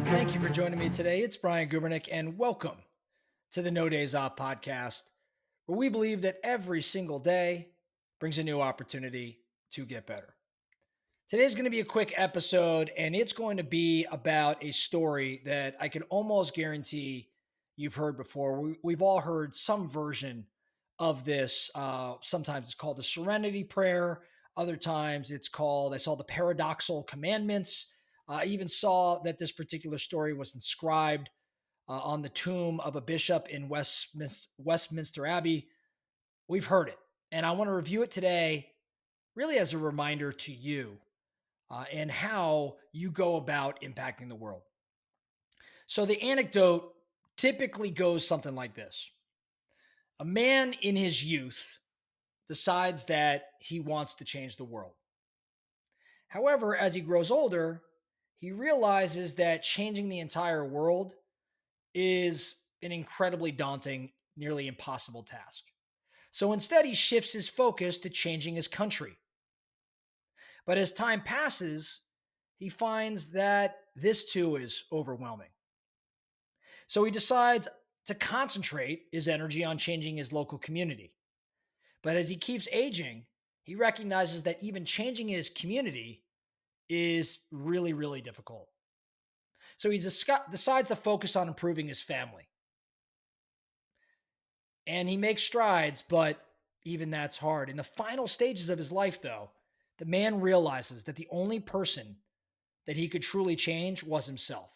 Thank you for joining me today. It's Brian Gubernick, and welcome to the No Days Off podcast, where we believe that every single day brings a new opportunity to get better. Today's going to be a quick episode, and it's going to be about a story that I can almost guarantee you've heard before. We've all heard some version of this. Sometimes it's called the Serenity Prayer. Other times it's called, I saw the Paradoxal Commandments. I even saw that this particular story was inscribed on the tomb of a bishop in Westminster Abbey. We've heard it. And I want to review it today, really as a reminder to you and how you go about impacting the world. So the anecdote typically goes something like this. A man in his youth decides that he wants to change the world. However, as he grows older, he realizes that changing the entire world is an incredibly daunting, nearly impossible task. So instead, he shifts his focus to changing his country. But as time passes, he finds that this too is overwhelming. So he decides to concentrate his energy on changing his local community. But as he keeps aging, he recognizes that even changing his community is really, really difficult. So he decides to focus on improving his family. And he makes strides, but even that's hard. In the final stages of his life, though, the man realizes that the only person that he could truly change was himself.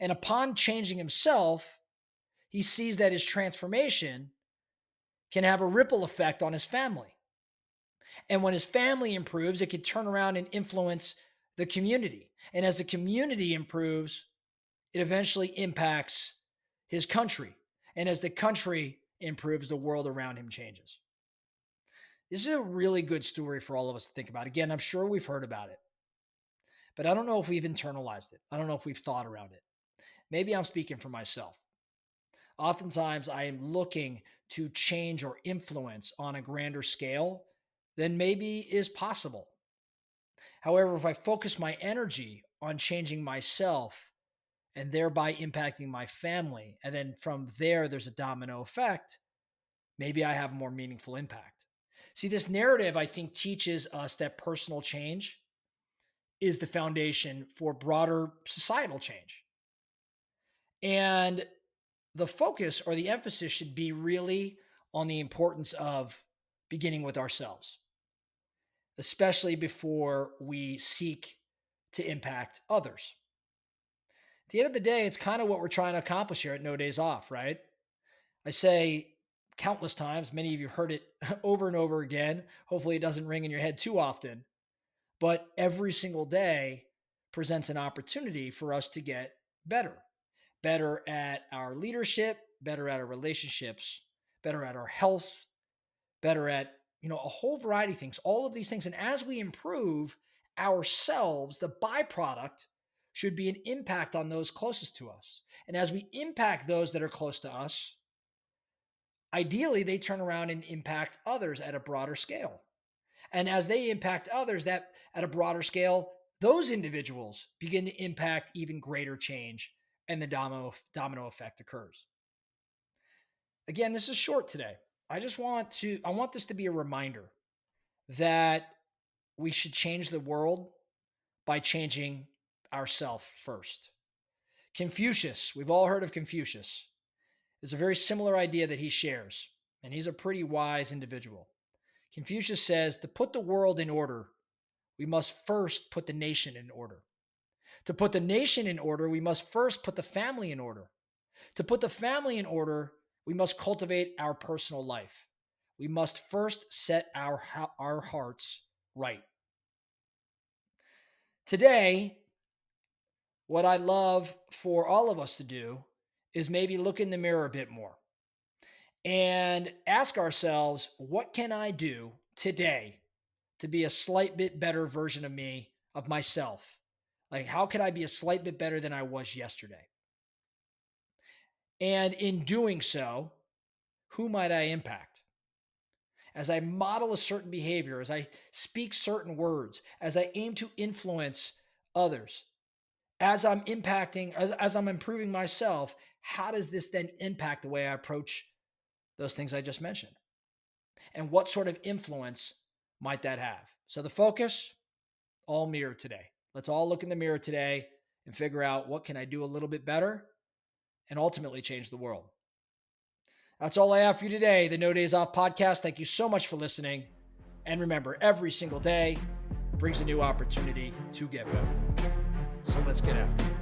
And upon changing himself, he sees that his transformation can have a ripple effect on his family. And when his family improves, it can turn around and influence the community. And as the community improves, it eventually impacts his country. And as the country improves, the world around him changes. This is a really good story for all of us to think about. Again, I'm sure we've heard about it, but I don't know if we've internalized it. I don't know if we've thought around it. Maybe I'm speaking for myself. Oftentimes, I am looking to change or influence on a grander scale than maybe is possible. However, if I focus my energy on changing myself and thereby impacting my family, and then from there, there's a domino effect, maybe I have a more meaningful impact. See, this narrative, I think, teaches us that personal change is the foundation for broader societal change. And the focus or the emphasis should be really on the importance of beginning with ourselves, especially before we seek to impact others. At the end of the day, it's kind of what we're trying to accomplish here at No Days Off, right? I say countless times, many of you heard it over and over again. Hopefully, it doesn't ring in your head too often, but every single day presents an opportunity for us to get better, better at our leadership, better at our relationships, better at our health, better at, a whole variety of things, all of these things. And as we improve ourselves, the byproduct should be an impact on those closest to us. And as we impact those that are close to us, ideally they turn around and impact others at a broader scale. And as they impact others that at a broader scale, those individuals begin to impact even greater change and the domino effect occurs. Again, this is short today. I want this to be a reminder that we should change the world by changing ourselves first. Confucius, we've all heard of Confucius. Is a very similar idea that he shares, and he's a pretty wise individual. Confucius says to put the world in order, we must first put the nation in order. To put the nation in order, we must first put the family in order. To put the family in order, we must cultivate our personal life. We must first set our hearts right. Today, what I love for all of us to do is maybe look in the mirror a bit more and ask ourselves, what can I do today to be a slight bit better version of me, of myself? Like, how can I be a slight bit better than I was yesterday? And in doing so, who might I impact? as I model a certain behavior, as I speak certain words, as I aim to influence others, as I'm impacting, as I'm improving myself, how does this then impact the way I approach those things I just mentioned? And what sort of influence might that have? So the focus, all mirror today. Let's all look in the mirror today and figure out what can I do a little bit better and ultimately change the world. That's all I have for you today. The No Days Off podcast. Thank you so much for listening. And remember, every single day brings a new opportunity to get better. So let's get after it.